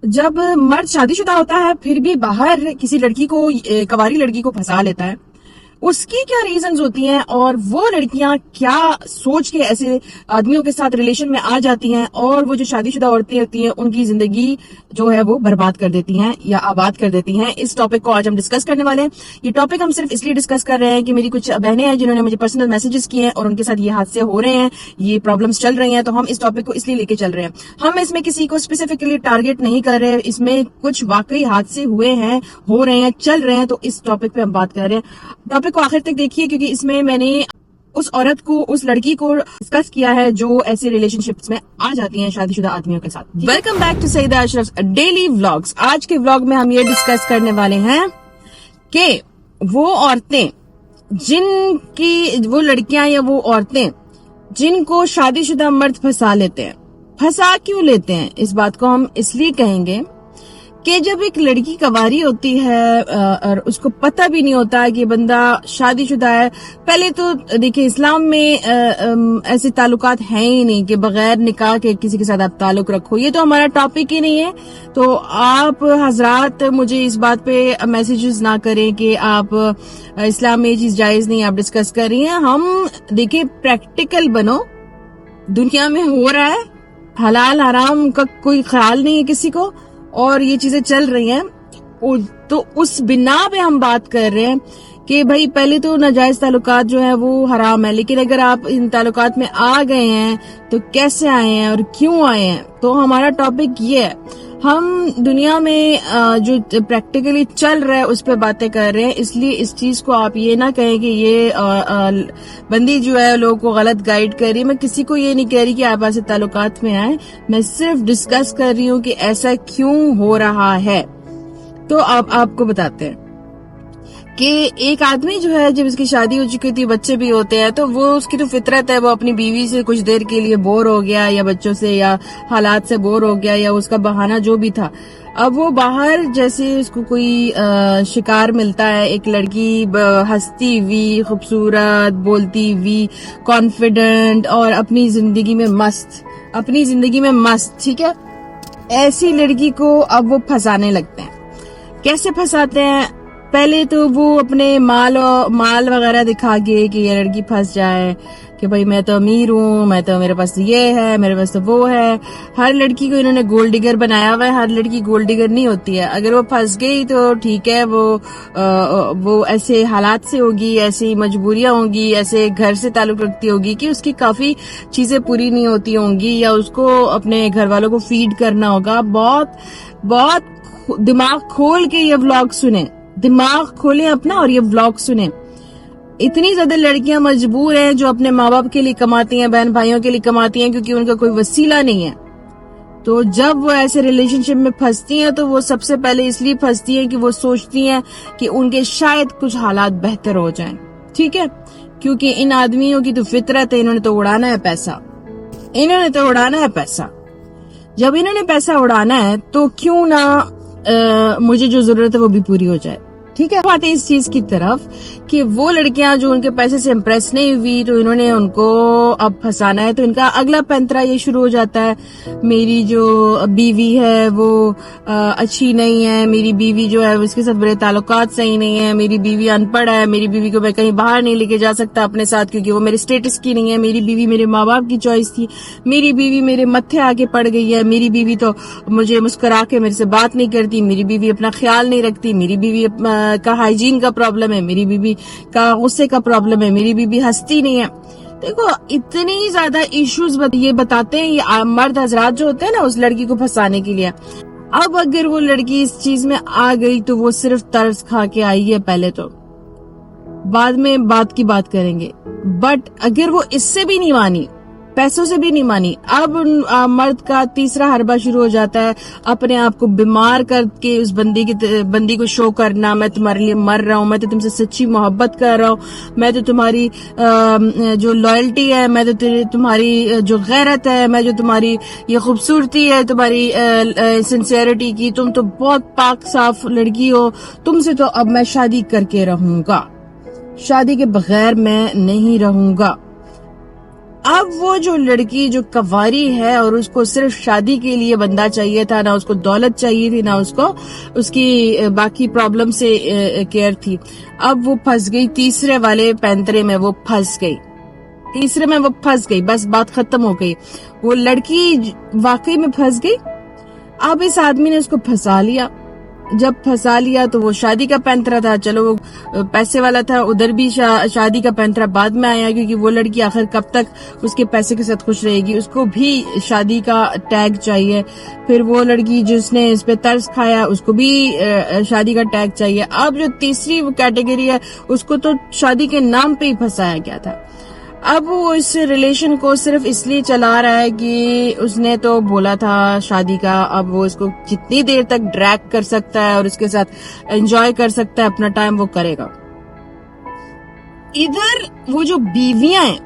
جب مرد شادی شدہ ہوتا ہے پھر بھی باہر کسی لڑکی کو کواری لڑکی کو پھنسا لیتا ہے، اس کی کیا ریزنز ہوتی ہیں اور وہ لڑکیاں کیا سوچ کے ایسے آدمیوں کے ساتھ ریلیشن میں آ جاتی ہیں اور وہ جو شادی شدہ عورتیں ہوتی ہیں ان کی زندگی جو ہے وہ برباد کر دیتی ہیں یا آباد کر دیتی ہیں. اس ٹاپک کو آج ہم ڈسکس کرنے والے ہیں. یہ ٹاپک ہم صرف اس لیے ڈسکس کر رہے ہیں کہ میری کچھ بہنیں ہیں جنہوں نے مجھے پرسنل میسیجز کیے ہیں اور ان کے ساتھ یہ حادثے ہو رہے ہیں، یہ پرابلمس چل رہی ہیں، تو ہم اس ٹاپک کو اس لیے لے کے چل رہے ہیں. ہم اس میں کسی کو اسپیسیفکلی ٹارگٹ نہیں کر رہے، اس میں کچھ واقعی حادثے ہوئے ہیں، ہو رہے ہیں، چل رہے ہیں، تو اس ٹاپک پہ ہم بات کر رہے ہیں. ٹاپک کو آخر تک دیکھیے کیونکہ اس میں نے اس عورت کو، اس لڑکی کو ڈسکس کیا ہے جو ایسے ریلیشن شپس میں آ جاتی ہیں شادی شدہ آدمیوں کے ساتھ. Welcome back to Syeda Ashraf daily vlogs. آج کے ولاگ میں ہم یہ ڈسکس کرنے والے ہیں کہ وہ عورتیں وہ لڑکیاں یا وہ عورتیں جن کو شادی شدہ مرد پھنسا لیتے ہیں. پھنسا کیوں لیتے ہیں؟ اس بات کو ہم اس لیے کہیں گے کہ جب ایک لڑکی کواری ہوتی ہے اور اس کو پتہ بھی نہیں ہوتا کہ بندہ شادی شدہ ہے. پہلے تو دیکھیں اسلام میں ایسے تعلقات ہیں ہی نہیں کہ بغیر نکاح کے کسی کے ساتھ آپ تعلق رکھو، یہ تو ہمارا ٹاپک ہی نہیں ہے. تو آپ حضرات مجھے اس بات پہ میسیجز نہ کریں کہ آپ اسلام میں یہ چیز جائز نہیں آپ ڈسکس کر رہی ہیں. ہم دیکھیں پریکٹیکل بنو، دنیا میں ہو رہا ہے، حلال حرام کا کوئی خیال نہیں ہے کسی کو اور یہ چیزیں چل رہی ہیں. تو اس بنا پہ ہم بات کر رہے ہیں کہ بھائی پہلے تو ناجائز تعلقات جو ہے وہ حرام ہے، لیکن اگر آپ ان تعلقات میں آ گئے ہیں تو کیسے آئے ہیں اور کیوں آئے ہیں. تو ہمارا ٹاپک یہ ہے، ہم دنیا میں جو پریکٹیکلی چل رہا ہے اس پہ باتیں کر رہے ہیں. اس لیے اس چیز کو آپ یہ نہ کہیں کہ یہ بندی جو ہے لوگوں کو غلط گائیڈ کر رہی ہے. میں کسی کو یہ نہیں کہہ رہی کہ آپ ایسے تعلقات میں آئیں، میں صرف ڈسکس کر رہی ہوں کہ ایسا کیوں ہو رہا ہے. تو آپ کو بتاتے ہیں کہ ایک آدمی جو ہے جب اس کی شادی ہو چکی ہوتی ہے، بچے بھی ہوتے ہیں، تو وہ اس کی تو فطرت ہے، وہ اپنی بیوی سے کچھ دیر کے لیے بور ہو گیا یا بچوں سے یا حالات سے بور ہو گیا یا اس کا بہانہ جو بھی تھا. اب وہ باہر جیسے اس کو کوئی شکار ملتا ہے، ایک لڑکی ہنستی ہوئی، خوبصورت، بولتی ہوئی، کانفیڈنٹ اور اپنی زندگی میں مست، ٹھیک ہے. ایسی لڑکی کو اب وہ پھنسانے لگتے ہیں. کیسے پھنساتے ہیں؟ پہلے تو وہ اپنے مال وغیرہ دکھا کے کہ یہ لڑکی پھنس جائے کہ بھائی میں تو امیر ہوں، میرے پاس یہ ہے، میرے پاس تو وہ ہے. ہر لڑکی کو انہوں نے گولڈ ڈگر بنایا ہوا ہے. ہر لڑکی گولڈ ڈگر نہیں ہوتی ہے. اگر وہ پھنس گئی تو ٹھیک ہے، وہ ایسے حالات سے ہوگی، ایسی مجبوریاں ہوں گی، ایسے گھر سے تعلق رکھتی ہوگی کہ اس کی کافی چیزیں پوری نہیں ہوتی ہوں گی یا اس کو اپنے گھر والوں کو فیڈ کرنا ہوگا. بہت دماغ کھول کے یہ ولاگ سنیں، دماغ کھولیں اپنا اور یہ ولاگ سنیں. اتنی زیادہ لڑکیاں مجبور ہیں جو اپنے ماں باپ کے لیے کماتی ہیں، بہن بھائیوں کے لیے کماتی ہیں کیونکہ ان کا کوئی وسیلہ نہیں ہے. تو جب وہ ایسے ریلیشن شپ میں پھنستی ہیں تو وہ سب سے پہلے اس لیے پھنستی ہیں کہ وہ سوچتی ہیں کہ ان کے شاید کچھ حالات بہتر ہو جائیں، ٹھیک ہے. کیونکہ ان آدمیوں کی تو فطرت ہے، انہوں نے تو اڑانا ہے پیسہ. جب انہوں نے پیسہ اڑانا ہے تو کیوں نہ مجھے جو ضرورت ہے وہ بھی پوری ہو جائے، ٹھیک ہے. بات ہے اس چیز کی طرف کہ وہ لڑکیاں جو ان کے پیسے سے امپریس نہیں ہوئی تو انہوں نے ان کو اب پھنسانا ہے. تو ان کا اگلا پینترا یہ شروع ہو جاتا ہے، میری جو بیوی ہے وہ اچھی نہیں ہے، میری بیوی جو ہے اس کے ساتھ میرے تعلقات صحیح نہیں ہے، میری بیوی ان پڑھ ہے، میری بیوی کو میں کہیں باہر نہیں لے کے جا سکتا اپنے ساتھ کیونکہ وہ میرے سٹیٹس کی نہیں ہے، میری بیوی میرے ماں باپ کی چوائس تھی، میری بیوی میرے متھے آ کے پڑ گئی ہے، میری بیوی تو مجھے مسکرا کے میرے سے بات نہیں کرتی، میری بیوی اپنا خیال نہیں رکھتی، میری بیوی کا ہائیجین کا پرابلم ہے، میری بیوی کا غصے کا پرابلم ہے، میری بیوی ہنستی نہیں ہے. دیکھو اتنی زیادہ ایشوز یہ بتاتے ہیں یہ مرد حضرات جو ہوتے ہیں نا اس لڑکی کو پھنسانے کے لیے. اب اگر وہ لڑکی اس چیز میں آ گئی تو وہ صرف ترس کھا کے آئی ہے پہلے تو، بعد میں بات کی بات کریں گے. بٹ اگر وہ اس سے بھی نہیں مانی، پیسوں سے بھی نہیں مانی، اب مرد کا تیسرا حربہ شروع ہو جاتا ہے اپنے آپ کو بیمار کر کے اس بندی کو شو کرنا، میں تمہارے لیے مر رہا ہوں، میں تو تم سے سچی محبت کر رہا ہوں، میں تو تمہاری جو لائلٹی ہے، میں تو تمہاری جو غیرت ہے، میں جو تمہاری یہ خوبصورتی ہے، تمہاری سنسیئرٹی کی، تم تو بہت پاک صاف لڑکی ہو، تم سے تو اب میں شادی کر کے رہوں گا، شادی کے بغیر میں نہیں رہوں گا. اب وہ جو لڑکی جو کنواری ہے اور اس کو صرف شادی کے لیے بندہ چاہیے تھا، نہ اس کو دولت چاہیے تھی، نہ اس کو اس کی باقی پرابلم سے کیئر تھی، اب وہ پھنس گئی تیسرے والے پینترے میں، وہ پھنس گئی، بس بات ختم ہو گئی، وہ لڑکی واقعی میں پھنس گئی۔ اب اس آدمی نے اس کو پھنسا لیا، جب پھنسا لیا تو وہ شادی کا پینترا تھا، چلو وہ پیسے والا تھا، ادھر بھی شادی کا پینترا بعد میں آیا، کیونکہ وہ لڑکی آخر کب تک اس کے پیسے کے ساتھ خوش رہے گی، اس کو بھی شادی کا ٹیگ چاہیے، پھر وہ لڑکی جس نے اس پہ ترس کھایا اس کو بھی شادی کا ٹیگ چاہیے۔ اب جو تیسری کیٹیگری ہے اس کو تو شادی کے نام پہ ہی پھنسایا گیا تھا۔ اب وہ اس ریلیشن کو صرف اس لیے چلا رہا ہے کہ اس نے تو بولا تھا شادی کا، اب وہ اس کو جتنی دیر تک ڈریگ کر سکتا ہے اور اس کے ساتھ انجوائے کر سکتا ہے اپنا ٹائم، وہ کرے گا۔ ادھر وہ جو بیویاں ہیں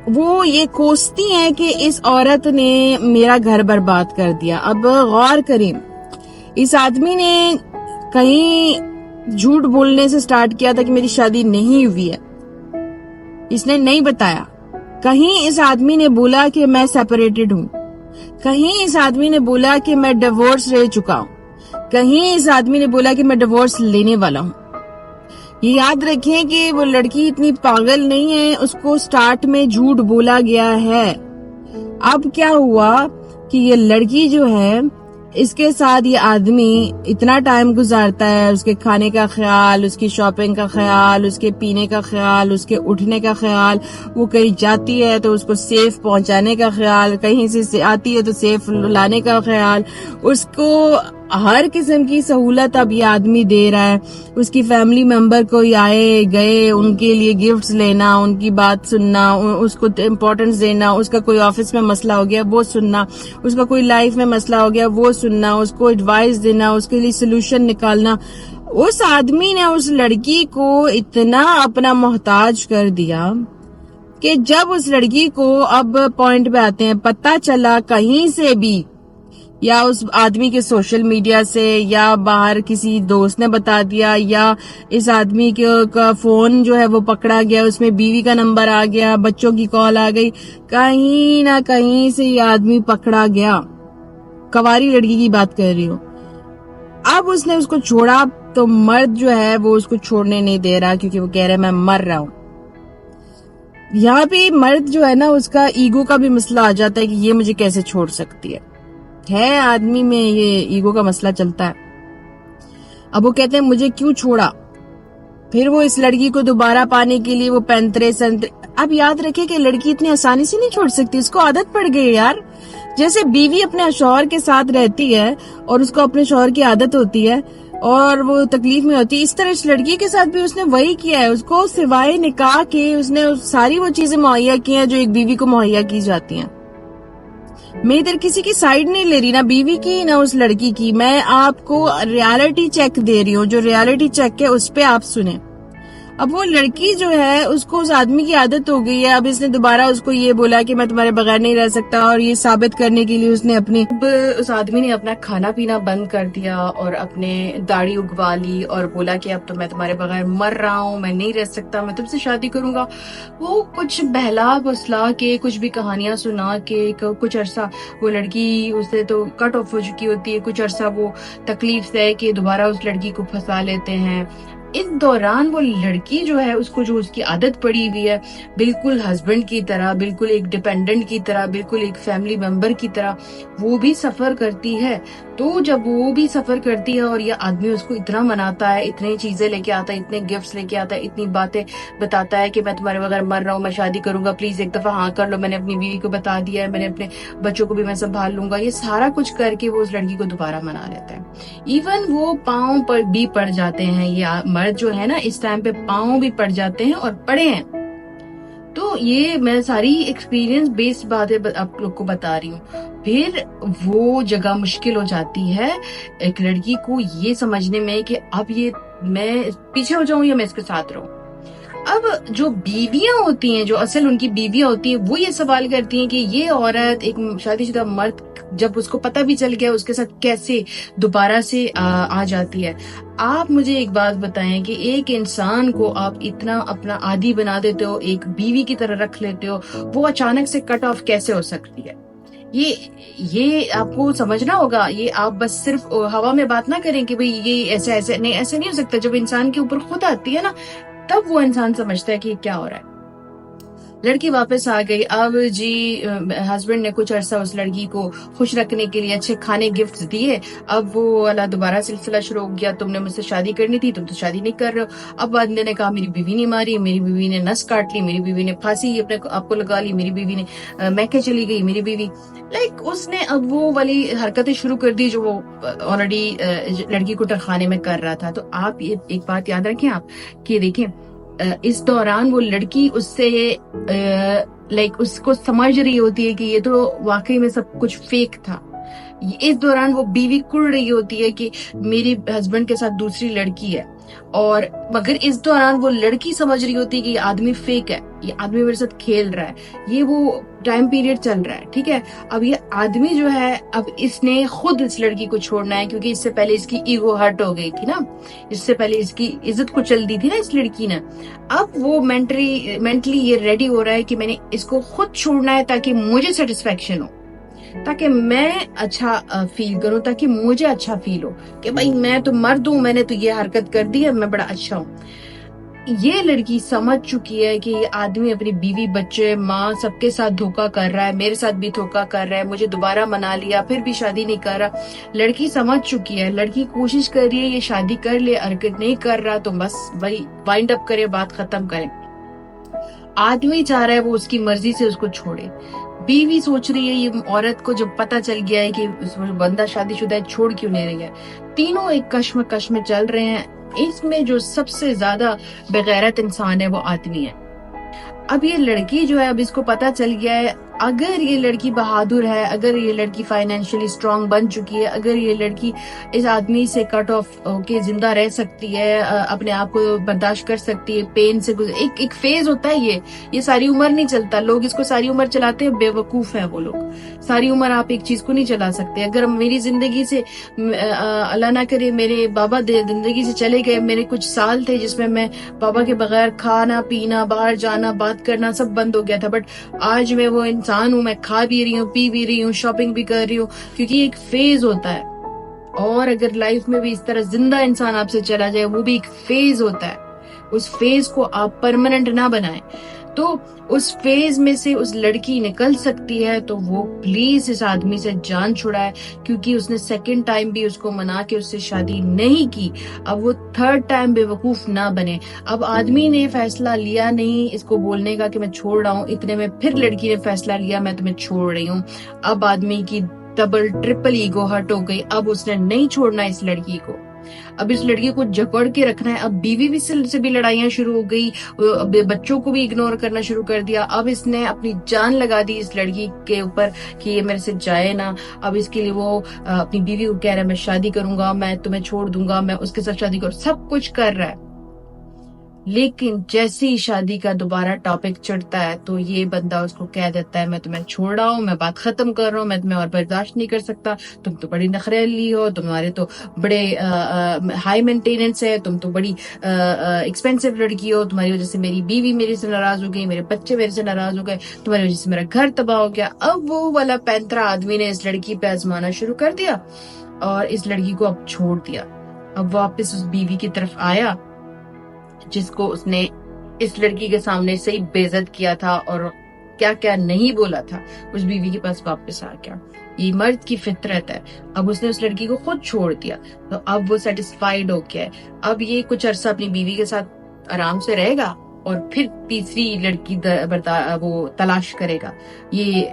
وہ یہ کوستی ہیں کہ اس عورت نے میرا گھر برباد کر دیا۔ اب غور کریں، اس آدمی نے کہیں جھوٹ بولنے سے سٹارٹ کیا تھا کہ میری شادی نہیں ہوئی ہے، اس نے نہیں بتایا، کہیں اس آدمی نے بولا کہ میں سیپریٹڈ ہوں، کہیں اس آدمی نے بولا کہ میں ڈیورس لے چکا ہوں، کہیں اس آدمی نے بولا کہ میں ڈیورس لینے والا ہوں۔ یہ یاد رکھیں کہ وہ لڑکی اتنی پاگل نہیں ہے، اس کو سٹارٹ میں جھوٹ بولا گیا ہے۔ اب کیا ہوا کہ یہ لڑکی جو ہے اس کے ساتھ یہ آدمی اتنا ٹائم گزارتا ہے، اس کے کھانے کا خیال، اس کی شاپنگ کا خیال، اس کے پینے کا خیال، اس کے اٹھنے کا خیال، وہ کہیں جاتی ہے تو اس کو سیف پہنچانے کا خیال، کہیں سے آتی ہے تو سیف لانے کا خیال، اس کو ہر قسم کی سہولت اب یہ آدمی دے رہا ہے۔ اس کی فیملی ممبر کو آئے گئے ان کے لیے گفٹس لینا، ان کی بات سننا، اس کو امپورٹنس دینا، اس کا کوئی آفس میں مسئلہ ہو گیا وہ سننا، اس کا کوئی لائف میں مسئلہ ہو گیا وہ سننا، اس کو ایڈوائز دینا، اس کے لیے سولوشن نکالنا۔ اس آدمی نے اس لڑکی کو اتنا اپنا محتاج کر دیا کہ جب اس لڑکی کو اب پوائنٹ پہ آتے ہیں پتہ چلا کہیں سے بھی، یا اس آدمی کے سوشل میڈیا سے، یا باہر کسی دوست نے بتا دیا، یا اس آدمی کا فون جو ہے وہ پکڑا گیا، اس میں بیوی کا نمبر آ گیا، بچوں کی کال آ گئی، کہیں نہ کہیں سے یہ آدمی پکڑا گیا۔ کواری لڑکی کی بات کر رہی ہوں۔ اب اس نے اس کو چھوڑا تو مرد جو ہے وہ اس کو چھوڑنے نہیں دے رہا، کیونکہ وہ کہہ رہا ہے میں مر رہا ہوں۔ یہاں پہ مرد جو ہے نا اس کا ایگو کا بھی مسئلہ آ جاتا ہے کہ یہ مجھے کیسے چھوڑ سکتی ہے آدمی میں یہ ایگو کا مسئلہ چلتا ہے۔ اب وہ کہتے ہیں مجھے کیوں چھوڑا، پھر وہ اس لڑکی کو دوبارہ پانے کے لیے وہ پینترے سنترے۔ اب یاد رکھے کہ لڑکی اتنی آسانی سے نہیں چھوڑ سکتی، اس کو عادت پڑ گئی یار۔ جیسے بیوی اپنے شوہر کے ساتھ رہتی ہے اور اس کو اپنے شوہر کی عادت ہوتی ہے اور وہ تکلیف میں ہوتی ہے، اس طرح اس لڑکی کے ساتھ بھی اس نے وہی کیا ہے۔ اس کو سوائے نکاح کے اس نے ساری وہ چیزیں مہیا کی ہیں جو ایک بیوی کو مہیا کی جاتی ہیں۔ میں ادھر کسی کی سائیڈ نہیں لے رہی، نہ بیوی کی نہ اس لڑکی کی، میں آپ کو ریالٹی چیک دے رہی ہوں، جو ریالٹی چیک ہے اس پہ آپ سنیں۔ اب وہ لڑکی جو ہے اس کو اس آدمی کی عادت ہو گئی ہے، اب اس نے دوبارہ اس کو یہ بولا کہ میں تمہارے بغیر نہیں رہ سکتا، اور یہ ثابت کرنے کے لیے اس نے اس آدمی نے اپنا کھانا پینا بند کر دیا اور اپنے داڑھی اگوا لی اور بولا کہ اب تو میں تمہارے بغیر مر رہا ہوں، میں نہیں رہ سکتا، میں تم سے شادی کروں گا۔ وہ کچھ بہلا بسلا کے، کچھ بھی کہانیاں سنا کے، کچھ عرصہ وہ لڑکی اس سے تو کٹ آف ہو چکی ہوتی ہے، کچھ عرصہ وہ تکلیف سے کہ دوبارہ اس لڑکی کو پھنسا لیتے ہیں۔ اس دوران وہ لڑکی جو ہے اس کو جو اس کی عادت پڑی ہوئی ہے، بالکل ہسبینڈ کی طرح، بالکل ایک ڈیپینڈنٹ کی طرح، بالکل ایک فیملی ممبر کی طرح وہ بھی سفر کرتی ہے۔ تو جب وہ بھی سفر کرتی ہے اور یہ آدمی اس کو اتنا مناتا ہے، اتنی چیزیں لے کے آتا ہے، اتنے گفٹس لے کے آتا ہے، اتنی باتیں بتاتا ہے کہ میں تمہارے بغیر مر رہا ہوں، میں شادی کروں گا، پلیز ایک دفعہ ہاں کر لو، میں نے اپنی بیوی کو بتا دیا ہے، میں نے اپنے بچوں کو بھی میں سنبھال لوں گا، یہ سارا کچھ کر کے وہ اس لڑکی کو دوبارہ منا لیتا ہے۔ ایون وہ پاؤں پر بھی پڑ جاتے ہیں، یہ مرد جو ہے نا اس ٹائم پہ پاؤں بھی پڑ جاتے ہیں اور پڑے ہیں۔ تو یہ میں ساری ایکسپیرینس بیسڈ باتیں آپ لوگ کو بتا رہی ہوں۔ پھر وہ جگہ مشکل ہو جاتی ہے ایک لڑکی کو یہ سمجھنے میں کہ اب یہ میں پیچھے ہو جاؤں یا میں اس کے ساتھ رہوں۔ اب جو بیویاں ہوتی ہیں، جو اصل ان کی بیویاں ہوتی ہیں، وہ یہ سوال کرتی ہیں کہ یہ عورت ایک شادی شدہ مرد جب اس کو پتہ بھی چل گیا اس کے ساتھ کیسے دوبارہ سے آ جاتی ہے. آپ مجھے ایک بات بتائیں کہ ایک انسان کو آپ اتنا اپنا عادی بنا دیتے ہو, ایک بیوی کی طرح رکھ لیتے ہو, وہ اچانک سے کٹ آف کیسے ہو سکتی ہے؟ یہ آپ کو سمجھنا ہوگا. یہ آپ بس صرف ہوا میں بات نہ کریں کہ بھئی یہ ایسے نہیں, ایسے نہیں ہو سکتا. جب انسان کے اوپر خود آتی ہے نا, تب وہ انسان سمجھتا ہے کہ کیا ہو رہا ہے. لڑکی واپس آ گئی. اب جی ہسبینڈ نے کچھ عرصہ اس لڑکی کو خوش رکھنے کے لیے اچھے کھانے گفٹ دیے. اب وہ والا دوبارہ سلسلہ شروع ہو گیا, تم نے مجھ سے شادی کرنی تھی, تم تو شادی نہیں کر رہے ہو. اب بندے نے کہا میری بیوی نے ماری, میری بیوی نے نس کاٹ لی, میری بیوی نے پھانسی اپنے آپ کو لگا لی, میری بیوی نے میکے چلی گئی, میری بیوی اس نے اب وہ والی حرکتیں شروع کر دی جو وہ آلریڈی لڑکی کو ٹرخانے میں کر رہا تھا. تو آپ ایک بات یاد رکھیں آپ کہ دیکھیں اس دوران وہ لڑکی اس سے اس کو سمجھ رہی ہوتی ہے کہ یہ تو واقعی میں سب کچھ فیک تھا. اس دوران وہ بیوی کڑ رہی ہوتی ہے کہ میری ہسبینڈ کے ساتھ دوسری لڑکی ہے, اور مگر اس دوران وہ لڑکی سمجھ رہی ہوتی ہے کہ یہ آدمی فیک ہے, یہ آدمی میرے ساتھ کھیل رہا ہے. یہ وہ ٹائم پیریڈ چل رہا ہے, ٹھیک ہے. اب یہ آدمی جو ہے, اب اس نے خود اس لڑکی کو چھوڑنا ہے, کیونکہ اس سے پہلے اس کی ایگو ہرٹ ہو گئی تھی نا, اس سے پہلے اس کی عزت کو چل دی تھی نا اس لڑکی نے. اب وہ مینٹلی یہ ریڈی ہو رہا ہے کہ میں نے اس کو خود چھوڑنا ہے تاکہ مجھے سیٹسفیکشن ہو, تاکہ میں اچھا فیل کروں, تاکہ مجھے اچھا فیل ہو کہ بھائی میں تو مرد ہوں, میں نے تو یہ حرکت کر دی ہے, میں بڑا اچھا ہوں. یہ لڑکی سمجھ چکی ہے کہ یہ آدمی اپنی بیوی, بچے, ماں سب کے ساتھ دھوکا کر رہا ہے, میرے ساتھ بھی دھوکا کر رہا ہے, مجھے دوبارہ منا لیا پھر بھی شادی نہیں کر رہا. لڑکی سمجھ چکی ہے, لڑکی کوشش کر رہی ہے یہ شادی کر لے, حرکت نہیں کر رہا تو بس بھائی وائنڈ اپ کرے, بات ختم کریں. آدمی چاہ رہا ہے وہ اس کی مرضی سے اس کو چھوڑے. بیوی سوچ رہی ہے یہ عورت کو جب پتہ چل گیا ہے کہ اس بندہ شادی شدہ ہے, چھوڑ کیوں نہیں رہی ہے. تینوں ایک کشمکش میں چل رہے ہیں. اس میں جو سب سے زیادہ بغیرت انسان ہے وہ آدمی ہے. اب یہ لڑکی جو ہے, اب اس کو پتہ چل گیا ہے, اگر یہ لڑکی بہادر ہے, اگر یہ لڑکی فائنینشلی سٹرونگ بن چکی ہے, اگر یہ لڑکی اس آدمی سے کٹ آف ہو کے زندہ رہ سکتی ہے, اپنے آپ کو برداشت کر سکتی ہے, پین سے ایک فیز ہوتا ہے یہ ساری عمر نہیں چلتا. لوگ اس کو ساری عمر چلاتے ہیں, بے وقوف ہیں وہ لوگ. ساری عمر آپ ایک چیز کو نہیں چلا سکتے. اگر میری زندگی سے اللہ نہ کرے میرے بابا زندگی سے چلے گئے, میرے کچھ سال تھے جس میں بابا کے بغیر کھانا پینا, باہر جانا, بات کرنا سب بند ہو گیا تھا, بٹ آج میں وہ انسان ہوں, میں کھا بھی رہی ہوں, پی بھی رہی ہوں, شاپنگ بھی کر رہی ہوں, کیونکہ یہ ایک فیز ہوتا ہے. اور اگر لائف میں بھی اس طرح زندہ انسان آپ سے چلا جائے, وہ بھی ایک فیز ہوتا ہے. اس فیز کو آپ پرماننٹ نہ بنائیں. تو اس فیز میں سے اس لڑکی نکل سکتی ہے تو وہ پلیز اس آدمی سے جان چھڑائے, کیونکہ اس نے سیکنڈ ٹائم بھی اس کو منا کے اس سے شادی نہیں کی. اب وہ تھرڈ ٹائم بے وقوف نہ بنے. اب آدمی نے فیصلہ لیا نہیں اس کو بولنے کا کہ میں چھوڑ رہا ہوں, اتنے میں پھر لڑکی نے فیصلہ لیا میں تمہیں چھوڑ رہی ہوں. اب آدمی کی ڈبل ٹرپل ایگو ہرٹ ہو گئی. اب اس نے نہیں چھوڑنا اس لڑکی کو, اب اس لڑکی کو جکڑ کے رکھنا ہے. اب بیوی سے بھی لڑائیاں شروع ہو گئی, بچوں کو بھی اگنور کرنا شروع کر دیا. اب اس نے اپنی جان لگا دی اس لڑکی کے اوپر کہ یہ میرے سے جائے نا. اب اس کے لیے وہ اپنی بیوی کو کہہ رہا ہے میں شادی کروں گا, میں تمہیں چھوڑ دوں گا, میں اس کے ساتھ شادی کروں, سب کچھ کر رہا ہے. لیکن جیسے ہی شادی کا دوبارہ ٹاپک چڑھتا ہے تو یہ بندہ اس کو کہہ دیتا ہے میں تمہیں چھوڑ رہا ہوں, میں بات ختم کر رہا ہوں, میں تمہیں اور برداشت نہیں کر سکتا, تم تو بڑی نخریلی ہو, تمہارے تو بڑے ہائی مینٹیننس ہے, تم تو بڑی ایکسپینسو لڑکی ہو, تمہاری وجہ سے میری بیوی میرے سے ناراض ہو گئی, میرے بچے میرے سے ناراض ہو گئے, تمہاری وجہ سے میرا گھر تباہ ہو گیا. اب وہ والا پینترا آدمی نے اس لڑکی پہ آزمانا شروع کر دیا اور اس لڑکی کو اب چھوڑ دیا. اب واپس اس بیوی کی طرف آیا جس کو اس نے اس لڑکی کے سامنے سے ہی بے عزت کیا تھا اور کیا کیا نہیں بولا تھا, اس بیوی کے پاس واپس آ گیا. یہ مرد کی فطرت ہے. اب اس نے اس لڑکی کو خود چھوڑ دیا تو اب وہ سیٹسفائیڈ ہو گیا ہے. اب یہ کچھ عرصہ اپنی بیوی کے ساتھ آرام سے رہے گا اور پھر تیسری لڑکی وہ تلاش کرے گا. یہ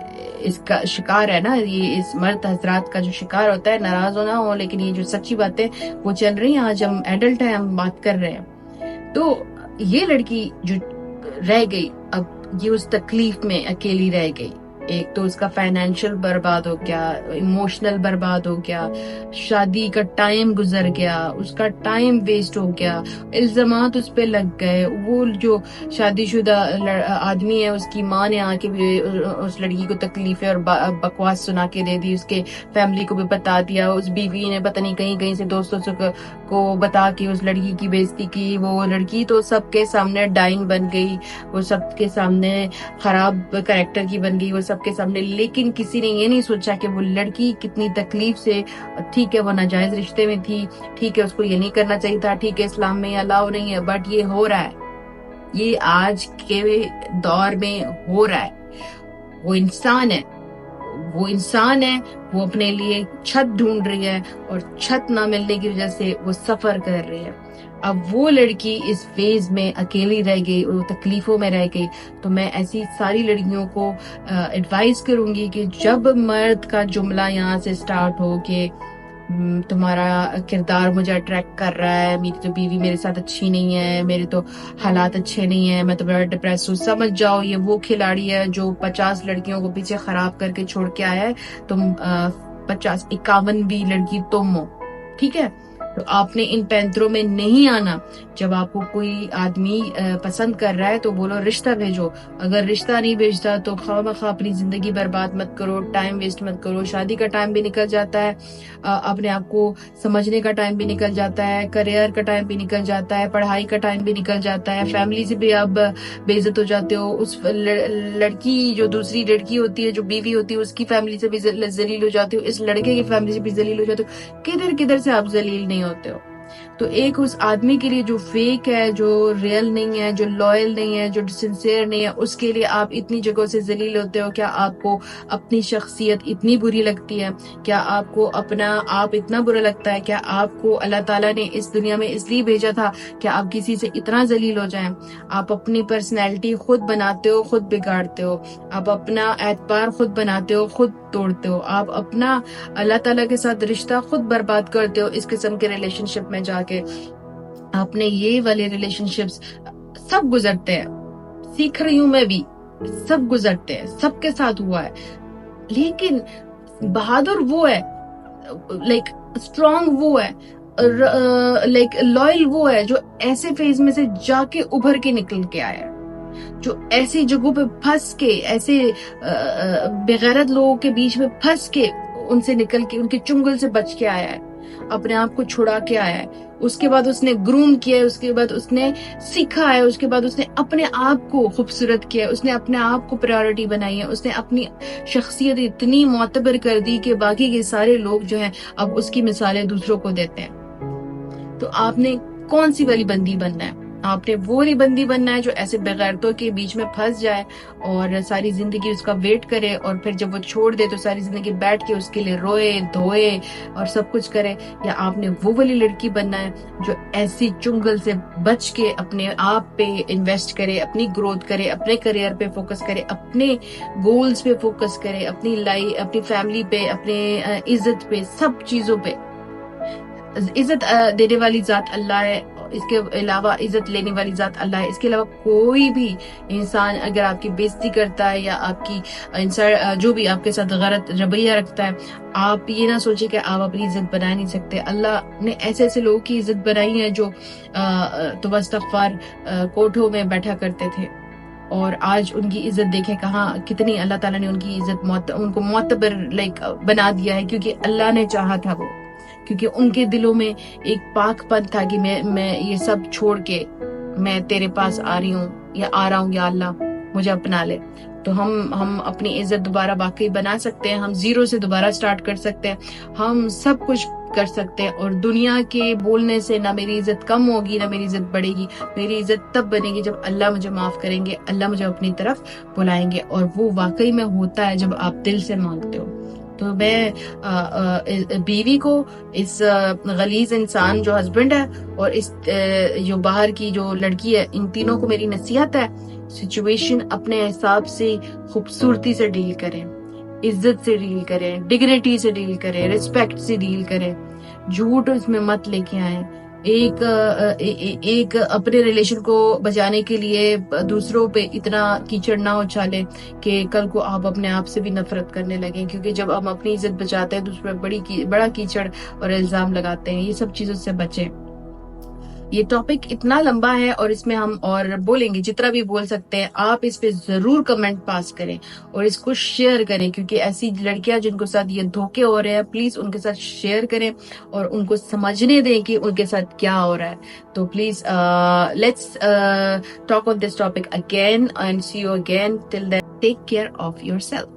اس کا شکار ہے نا, یہ اس مرد حضرات کا جو شکار ہوتا ہے, ناراض ہونا ہو لیکن یہ جو سچی باتیں وہ چل رہی ہیں. آج ہم ایڈلٹ ہیں, ہم بات کر رہے ہیں. تو یہ لڑکی جو رہ گئی, اب یہ اس تکلیف میں اکیلی رہ گئی. ایک تو اس کا فائنینشیل برباد ہو گیا, ایموشنل برباد ہو گیا, شادی کا ٹائم گزر گیا, اس کا ٹائم ویسٹ ہو گیا, الزامات اس پہ لگ گئے. وہ جو شادی شدہ آدمی ہے اس کی ماں نے آ کے اس لڑکی کو تکلیفیں اور بکواس سنا کے دے دی, اس کے فیملی کو بھی بتا دیا, اس بیوی نے پتہ نہیں کہیں کہیں سے دوستوں کو بتا کے اس لڑکی کی بےعزتی کی. وہ لڑکی تو سب کے سامنے ڈائن بن گئی, وہ سب کے سامنے خراب کریکٹر کی بن گئی, وہ سب کے سامنے. لیکن کسی نے یہ نہیں سوچا کہ وہ لڑکی کتنی تکلیف سے, ٹھیک ہے وہ ناجائز رشتے میں تھی, ٹھیک ہے اس کو یہ نہیں کرنا چاہیے تھا, ٹھیک ہے اسلام میں الاؤ نہیں ہے, بٹ یہ ہو رہا ہے, یہ آج کے دور میں ہو رہا ہے. وہ انسان ہے, وہ اپنے لیے چھت ڈھونڈ رہی ہے اور چھت نہ ملنے کی وجہ سے وہ سفر کر رہی ہے. اب وہ لڑکی اس فیز میں اکیلی رہ گئی, وہ تکلیفوں میں رہ گئی. تو میں ایسی ساری لڑکیوں کو ایڈوائز کروں گی کہ جب مرد کا جملہ یہاں سے سٹارٹ ہو کہ تمہارا کردار مجھے اٹریکٹ کر رہا ہے, میری تو بیوی میرے ساتھ اچھی نہیں ہے, میرے تو حالات اچھے نہیں ہیں, میں تو بڑا ڈپریس ہوں, سمجھ جاؤ یہ وہ کھلاڑی ہے جو 50 لڑکیوں کو پیچھے خراب کر کے چھوڑ کے آیا ہے. تم 51 لڑکی تم ہو, ٹھیک ہے. تو آپ نے ان پینتروں میں نہیں آنا. جب آپ کو کوئی آدمی پسند کر رہا ہے تو بولو رشتہ بھیجو. اگر رشتہ نہیں بھیجتا تو خواہ مخواہ اپنی زندگی برباد مت کرو, ٹائم ویسٹ مت کرو. شادی کا ٹائم بھی نکل جاتا ہے, اپنے آپ کو سمجھنے کا ٹائم بھی نکل جاتا ہے, کریئر کا ٹائم بھی نکل جاتا ہے, پڑھائی کا ٹائم بھی نکل جاتا ہے, فیملی سے بھی آپ بے عزت ہو جاتے ہو. اس لڑکی جو دوسری لڑکی ہوتی ہے جو بیوی ہوتی ہے اس کی فیملی سے بھی ذلیل ہو جاتی ہو, اس لڑکے کی فیملی سے بھی ذلیل ہو جاتے ہو. کدھر سے آپ ذلیل نہیں ہوتے ہو. تو ایک اس آدمی کے لیے جو فیک ہے, جو ریئل نہیں ہے, جو لائل نہیں ہے, جو سنسیئر نہیں ہے, اس کے لیے آپ اتنی جگہوں سے ذلیل ہوتے ہو. کیا آپ کو اپنی شخصیت اتنی بری لگتی ہے؟ کیا آپ کو اپنا آپ اتنا برا لگتا ہے؟ کیا آپ کو اللہ تعالیٰ نے اس دنیا میں اس لیے بھیجا تھا کہ آپ کسی سے اتنا ذلیل ہو جائیں؟ آپ اپنی پرسنالٹی خود بناتے ہو, خود بگاڑتے ہو. آپ اپنا اعتبار خود بناتے ہو, خود توڑتے ہو. آپ اپنا اللہ تعالیٰ کے ساتھ رشتہ خود برباد کرتے ہو اس قسم کے ریلیشن شپ میں جا کے. آپ نے یہ والے ریلیشن شپس سب گزرتے ہیں, سیکھ رہی ہوں میں بھی, سب گزرتے ہیں, سب کے ساتھ ہوا ہے. لیکن بہادر وہ ہے, لائک اسٹرانگ وہ ہے, لائک لائل وہ ہے جو ایسے فیز میں سے جا کے ابھر کے نکل کے آیا ہے, جو ایسی جگہوں پہ پھنس کے, ایسے بغیرت لوگوں کے بیچ میں پھنس کے, ان سے نکل کے, ان کے چنگل سے بچ کے آیا ہے, اپنے آپ کو چھڑا کے آیا ہے. اس کے بعد اس نے گروم کیا ہے, اس کے بعد اس نے سیکھا ہے, اس کے بعد اس نے اپنے آپ کو خوبصورت کیا ہے, اس نے اپنے آپ کو پرائورٹی بنائی ہے, اس نے اپنی شخصیت اتنی معتبر کر دی کہ باقی کے سارے لوگ جو ہیں اب اس کی مثالیں دوسروں کو دیتے ہیں. تو آپ نے کون سی والی بندی بننا ہے؟ آپ نے وہ والی بندی بننا ہے جو ایسے بغیرتوں کے بیچ میں پھنس جائے اور ساری زندگی اس کا ویٹ کرے, اور پھر جب وہ چھوڑ دے تو ساری زندگی بیٹھ کے اس کے لیے روئے دھوئے اور سب کچھ کرے؟ یا آپ نے وہ والی لڑکی بننا ہے جو ایسی چنگل سے بچ کے اپنے آپ پہ انویسٹ کرے, اپنی گروتھ کرے, اپنے کریئر پہ فوکس کرے, اپنے گولز پہ فوکس کرے, اپنی لائف, اپنی فیملی پہ, اپنے عزت پہ, سب چیزوں پہ. عزت دینے والی ذات اللہ ہے, اس کے علاوہ عزت لینے والی ذات اللہ ہے. اس کے علاوہ کوئی بھی انسان اگر آپ کی بےزتی کرتا ہے یا آپ کی جو بھی آپ کے ساتھ غلط رویہ رکھتا ہے, آپ یہ نہ سوچیں کہ آپ اپنی عزت بنا نہیں سکتے. اللہ نے ایسے ایسے لوگوں کی عزت بنائی ہے جو تو استغفار کوٹھوں میں بیٹھا کرتے تھے, اور آج ان کی عزت دیکھیں کہاں, کتنی اللہ تعالیٰ نے ان کی عزت ان کو معتبر بنا دیا ہے, کیونکہ اللہ نے چاہا تھا وہ, کیونکہ ان کے دلوں میں ایک پاک پن تھا کہ میں یہ سب چھوڑ کے میں تیرے پاس آ رہی ہوں یا آ رہا ہوں, یا اللہ مجھے اپنا لے. تو ہم اپنی عزت دوبارہ واقعی بنا سکتے ہیں, ہم زیرو سے دوبارہ سٹارٹ کر سکتے ہیں, ہم سب کچھ کر سکتے ہیں. اور دنیا کے بولنے سے نہ میری عزت کم ہوگی نہ میری عزت بڑھے گی. میری عزت تب بنے گی جب اللہ مجھے معاف کریں گے, اللہ مجھے اپنی طرف بلائیں گے, اور وہ واقعی میں ہوتا ہے جب آپ دل سے مانگتے ہو. تو میں بیوی کو, اس غلیظ انسان جو ہسبینڈ ہے اور اس جو باہر کی جو لڑکی ہے, ان تینوں کو میری نصیحت ہے, سچویشن اپنے حساب سے خوبصورتی سے ڈیل کریں, عزت سے ڈیل کریں, ڈگنیٹی سے ڈیل کریں, رسپیکٹ سے ڈیل کریں. جھوٹ اس میں مت لے کے آئیں, ایک اپنے ریلیشن کو بچانے کے لیے دوسروں پہ اتنا کیچڑ نہ اچھالیں کہ کل کو آپ اپنے آپ سے بھی نفرت کرنے لگیں، کیونکہ جب ہم اپنی عزت بچاتے ہیں دوسرے بڑا کیچڑ اور الزام لگاتے ہیں. یہ سب چیزوں سے بچیں. یہ ٹاپک اتنا لمبا ہے اور اس میں ہم اور بولیں گے جتنا بھی بول سکتے ہیں. آپ اس پہ ضرور کمنٹ پاس کریں اور اس کو شیئر کریں، کیونکہ ایسی لڑکیاں جن کو ساتھ یہ دھوکے ہو رہے ہیں پلیز ان کے ساتھ شیئر کریں اور ان کو سمجھنے دیں کہ ان کے ساتھ کیا ہو رہا ہے. تو please let's talk on this topic again and see you again. Till then take care of your self.